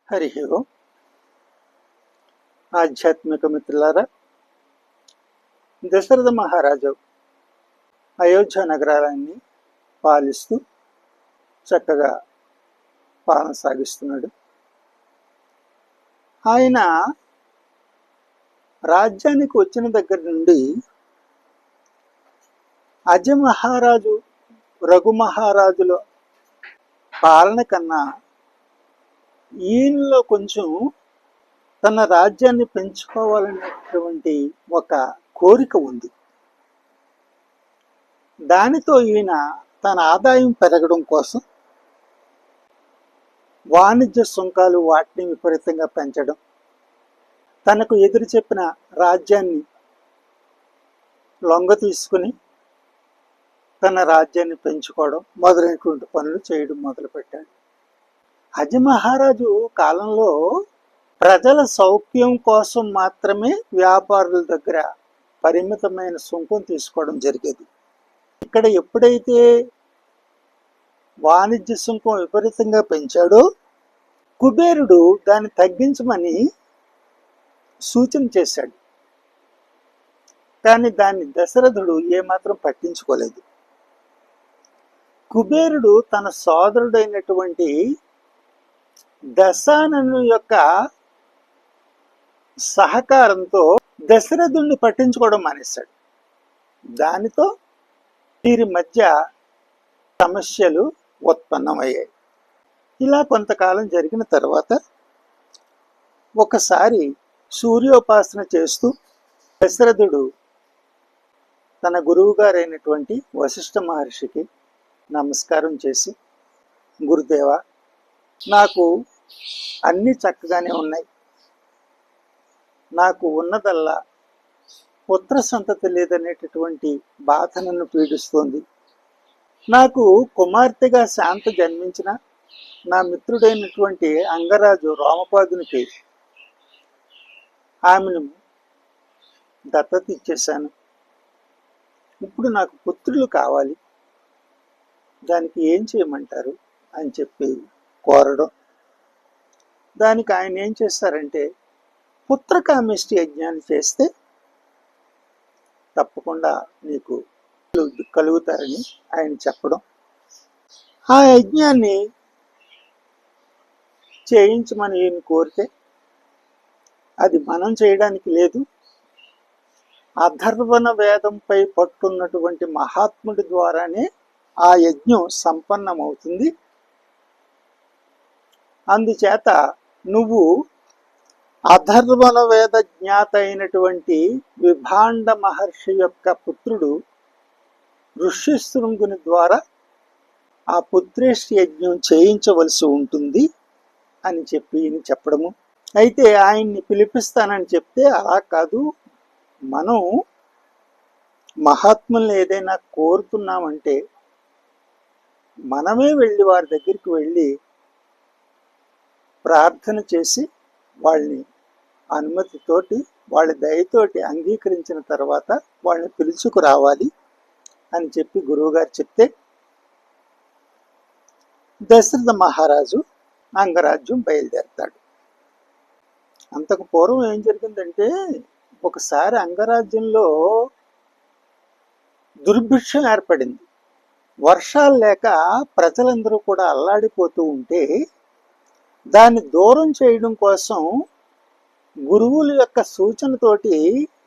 హరి ఓం. ఆధ్యాత్మిక మిత్రులారా, దశరథ మహారాజు అయోధ్య నగరాన్ని పాలిస్తూ చక్కగా పాలన సాగిస్తున్నాడు. ఆయన రాజ్యానికి వచ్చిన దగ్గర నుండి అజ మహారాజు, రఘు మహారాజుల పాలన కన్నా ఈయనలో కొంచెం తన రాజ్యాన్ని పెంచుకోవాలనేటువంటి ఒక కోరిక ఉంది. దానితో ఈయన తన ఆదాయం పెరగడం కోసం వాణిజ్య సుంకాలు వాటిని విపరీతంగా పెంచడం, తనకు ఎదురు చెప్పిన రాజ్యాన్ని లొంగ తీసుకుని తన రాజ్యాన్ని పెంచుకోవడం మొదలైనటువంటి పనులు చేయడం మొదలుపెట్టాడు. అజ మహారాజు కాలంలో ప్రజల సౌఖ్యం కోసం మాత్రమే వ్యాపారుల దగ్గర పరిమితమైన సుంకం తీసుకోవడం జరిగేది. ఇక్కడ ఎప్పుడైతే వాణిజ్య సుంకం విపరీతంగా పెంచాడో కుబేరుడు దాన్ని తగ్గించమని సూచన చేశాడు. కానీ దాన్ని దశరథుడు ఏమాత్రం పట్టించుకోలేదు. కుబేరుడు తన సోదరుడైనటువంటి దశానను యొక్క సహకారంతో దశరథుడిని పట్టించుకోవడం మానేశాడు. దానితో వీరి మధ్య సమస్యలు ఉత్పన్నమయ్యాయి. ఇలా కొంతకాలం జరిగిన తర్వాత ఒకసారి సూర్యోపాసన చేస్తూ దశరథుడు తన గురువు గారైనటువంటి వశిష్ఠ మహర్షికి నమస్కారం చేసి, గురుదేవ, నాకు అన్ని చక్కగానే ఉన్నాయి, నాకు ఉన్నదల్లా పుత్ర సంతతి లేదనేటటువంటి బాధ నన్ను పీడిస్తోంది. నాకు కుమార్తెగా శాంత జన్మించిన నా మిత్రుడైనటువంటి అంగరాజు రామపాదునికి ఆమెను దత్తత ఇచ్చేశాను. ఇప్పుడు నాకు పుత్రులు కావాలి, దానికి ఏం చేయమంటారు అని చెప్పి కోరడం. దానికి ఆయన ఏం చేస్తారంటే, పుత్రకామేష్టి యజ్ఞాన్ని చేస్తే తప్పకుండా నీకు కలుగుతారని ఆయన చెప్పడం. ఆ యజ్ఞాన్ని చేయించమని ఈయన కోరితే అది మనం చేయడానికి లేదు, అథర్వణ వేదంపై పట్టున్నటువంటి మహాత్ముడి ద్వారానే ఆ యజ్ఞం సంపన్నమవుతుంది. అందుచేత నువ్వు అథర్వణ వేద జ్ఞాత అయినటువంటి విభాండ మహర్షి యొక్క పుత్రుడు ఋష్యశృంగుని ద్వారా ఆ పుత్రేష్టి యజ్ఞం చేయించవలసి ఉంటుంది అని చెప్పి చెప్పడము. అయితే ఆయన్ని పిలిపిస్తానని చెప్తే, అలా కాదు, మనం మహాత్ముల్ని ఏదైనా కోరుతున్నామంటే మనమే వెళ్ళి వారి దగ్గరికి వెళ్ళి ప్రార్థన చేసి వాళ్ళని అనుమతితోటి, వాళ్ళ దయతోటి అంగీకరించిన తర్వాత వాళ్ళని పిలుచుకురావాలి అని చెప్పి గురువుగారు చెప్తే దశరథ మహారాజు అంగరాజ్యం బయలుదేరతాడు. అంతకు పూర్వం ఏం జరిగిందంటే, ఒకసారి అంగరాజ్యంలో దుర్భిక్షం ఏర్పడింది. వర్షాలు లేక ప్రజలందరూ కూడా అల్లాడిపోతూ ఉంటే దాన్ని దూరం చేయడం కోసం గురువుల యొక్క సూచనతోటి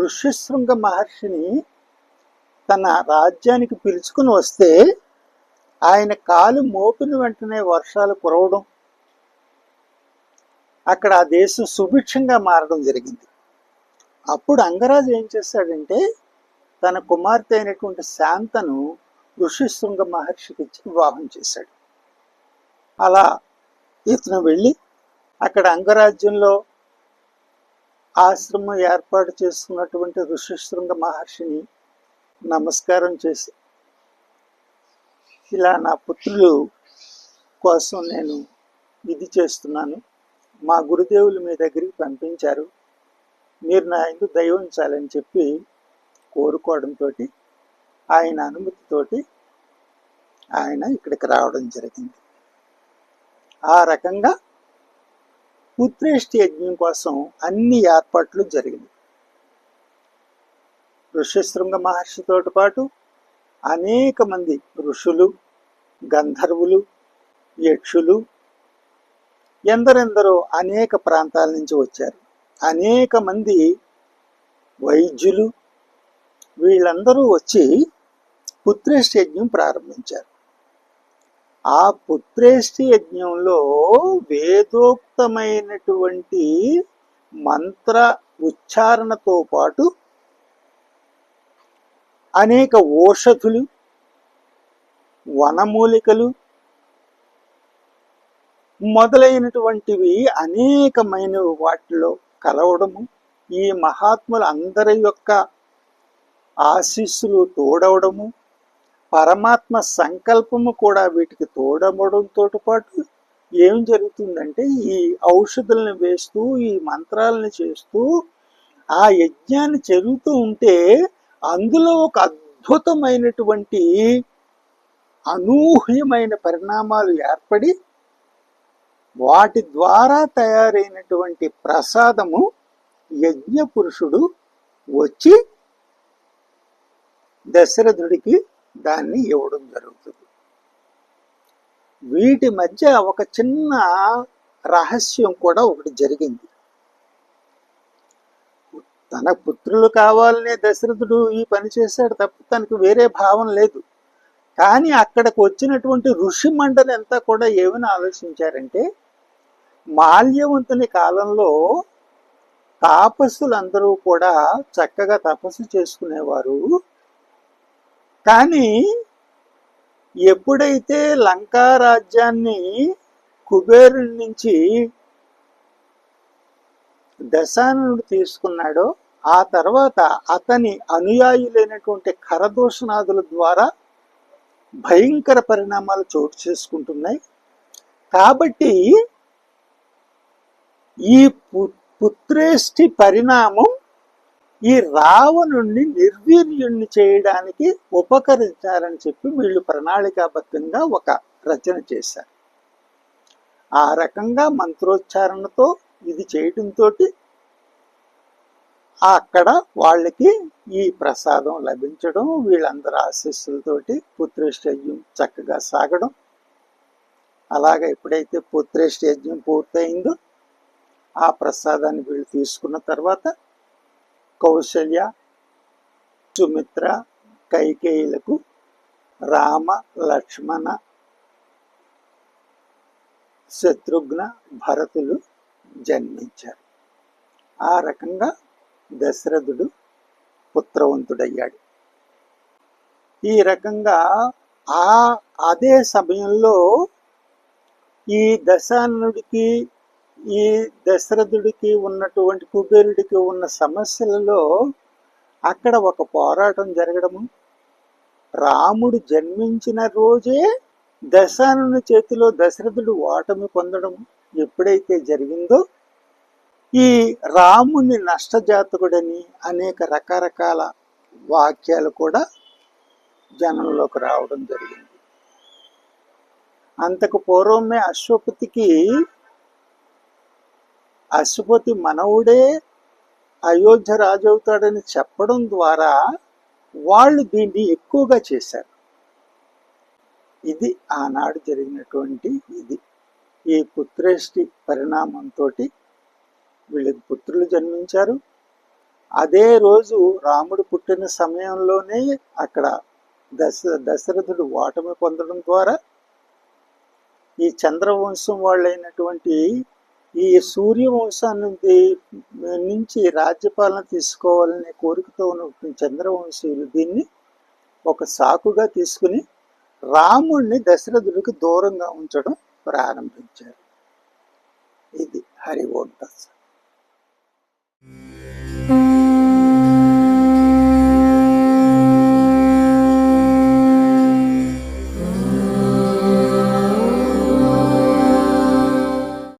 ఋష్యశృంగ మహర్షిని తన రాజ్యానికి పిలుచుకుని వస్తే ఆయన కాలు మోపిన వెంటనే వర్షాలు కురవడం, అక్కడ ఆ దేశం సుభిక్షంగా మారడం జరిగింది. అప్పుడు అంగరాజు ఏం చేశాడంటే, తన కుమార్తె అయినటువంటి శాంతను ఋష్యశృంగ మహర్షికి ఇచ్చి వివాహం చేశాడు. అలా ఇతను వెళ్ళి అక్కడ అంగరాజ్యంలో ఆశ్రమం ఏర్పాటు చేసుకున్నటువంటి ఋష్యశృంగ మహర్షిని నమస్కారం చేసి, ఇలా నా పుత్రులు కోసం నేను ఇది చేస్తున్నాను, మా గురుదేవులు మీ దగ్గరికి పంపించారు, మీరు నా ఇందు దయ ఉంచాలని చెప్పి కోరుకోవడంతో ఆయన అనుమతితోటి ఆయన ఇక్కడికి రావడం జరిగింది. ఆ రకంగా పుత్రేష్టి యజ్ఞం కోసం అన్ని ఏర్పాట్లు జరిగినాయి. ఋష్యశృంగ మహర్షితో పాటు అనేక మంది ఋషులు, గంధర్వులు, యక్షులు, ఎందరెందరో అనేక ప్రాంతాల నుంచి వచ్చారు. అనేక మంది వైద్యులు, వీళ్ళందరూ వచ్చి పుత్రేష్టి యజ్ఞం ప్రారంభించారు. ఆ పుత్రేష్టి యజ్ఞంలో వేదోక్తమైనటువంటి మంత్ర ఉచ్చారణతో పాటు అనేక ఓషధులు, వనమూలికలు మొదలైనటువంటివి అనేకమైన వాటిలో కలవడము, ఈ మహాత్ముల అందరి యొక్క ఆశీస్సులు తోడవడము, పరమాత్మ సంకల్పము కూడా వీటికి తోడవడంతో పాటు ఏం జరుగుతుందంటే ఈ ఔషధులను వేస్తూ ఈ మంత్రాలను చేస్తూ ఆ యజ్ఞాన్ని జరుగుతూ ఉంటే అందులో ఒక అద్భుతమైనటువంటి అనూహ్యమైన పరిణామాలు ఏర్పడి వాటి ద్వారా తయారైనటువంటి ప్రసాదము యజ్ఞ పురుషుడు వచ్చి దశరథుడికి దాన్ని ఇవ్వడం జరుగుతుంది. వీటి మధ్య ఒక చిన్న రహస్యం కూడా ఒకటి జరిగింది. తన పుత్రులు కావాలనే దశరథుడు ఈ పని చేశాడు తప్ప తనకు వేరే భావం లేదు. కానీ అక్కడికి వచ్చినటువంటి ఋషి మండలి అంతా కూడా ఏమని ఆలోచించారంటే, మాల్యవంతుని కాలంలో తాపస్సులందరూ కూడా చక్కగా తపస్సు చేసుకునేవారు. కానీ ఎప్పుడైతే లంకా రాజ్యాన్ని కుబేరుడి నుంచి దశాననుడు తీసుకున్నాడో ఆ తర్వాత అతని అనుయాయులైనటువంటి ఖరదూషణాదుల ద్వారా భయంకర పరిణామాలు చోటు చేసుకుంటున్నాయి. కాబట్టి ఈ పుత్రేష్టి పరిణామం ఈ రావణుణ్ణి నిర్వీర్యుణ్ణి చేయడానికి ఉపకరించారని చెప్పి వీళ్ళు ప్రణాళికాబద్ధంగా ఒక రచన చేశారు. ఆ రకంగా మంత్రోచ్చారణతో ఇది చేయడంతో అక్కడ వాళ్ళకి ఈ ప్రసాదం లభించడం, వీళ్ళందరి ఆశీస్సులతోటి పుత్రేష్టి యజ్ఞం చక్కగా సాగడం. అలాగే ఎప్పుడైతే పుత్రేష్టి యజ్ఞం పూర్తయిందో ఆ ప్రసాదాన్ని వీళ్ళు తీసుకున్న తర్వాత కౌశల్య, సుమిత్ర, కైకేయులకు రామ, లక్ష్మణ, శత్రుఘ్న, భరతులు జన్మించారు. ఆ రకంగా దశరథుడు పుత్రవంతుడయ్యాడు. ఈ రకంగా అదే సమయంలో ఈ దశాననుడికి ఈ దశరథుడికి ఉన్నటువంటి కుబేరుడికి ఉన్న సమస్యలలో అక్కడ ఒక పోరాటం జరగడము, రాముడు జన్మించిన రోజే దశాననుని చేతిలో దశరథుడు ఓటమి పొందడము ఎప్పుడైతే జరిగిందో ఈ రాముని నష్టజాతకుడని అనేక రకరకాల వాక్యాలు కూడా జనంలోకి రావడం జరిగింది. అంతకు పూర్వమే అశ్వపతి మనవుడే అయోధ్య రాజు అవుతాడని చెప్పడం ద్వారా వాళ్ళు దీన్ని ఎక్కువగా చేశారు. ఇది ఆనాడు జరిగినటువంటి ఇది. ఈ పుత్రేష్టి పరిణామంతో వీళ్ళకి పుత్రులు జన్మించారు. అదే రోజు రాముడు పుట్టిన సమయంలోనే అక్కడ దశరథుడు ఓటమి పొందడం ద్వారా ఈ చంద్రవంశం వాళ్ళైనటువంటి ఈ సూర్యవంశాన్ని నుంచి రాజ్యపాలన తీసుకోవాలనే కోరికతో ఉన్నటువంటి చంద్రవంశీయులు దీన్ని ఒక సాకుగా తీసుకుని రాముడిని దశరథుడికి దూరంగా ఉంచడం ప్రారంభించారు. ఇది హరి ఓం తత్సత్.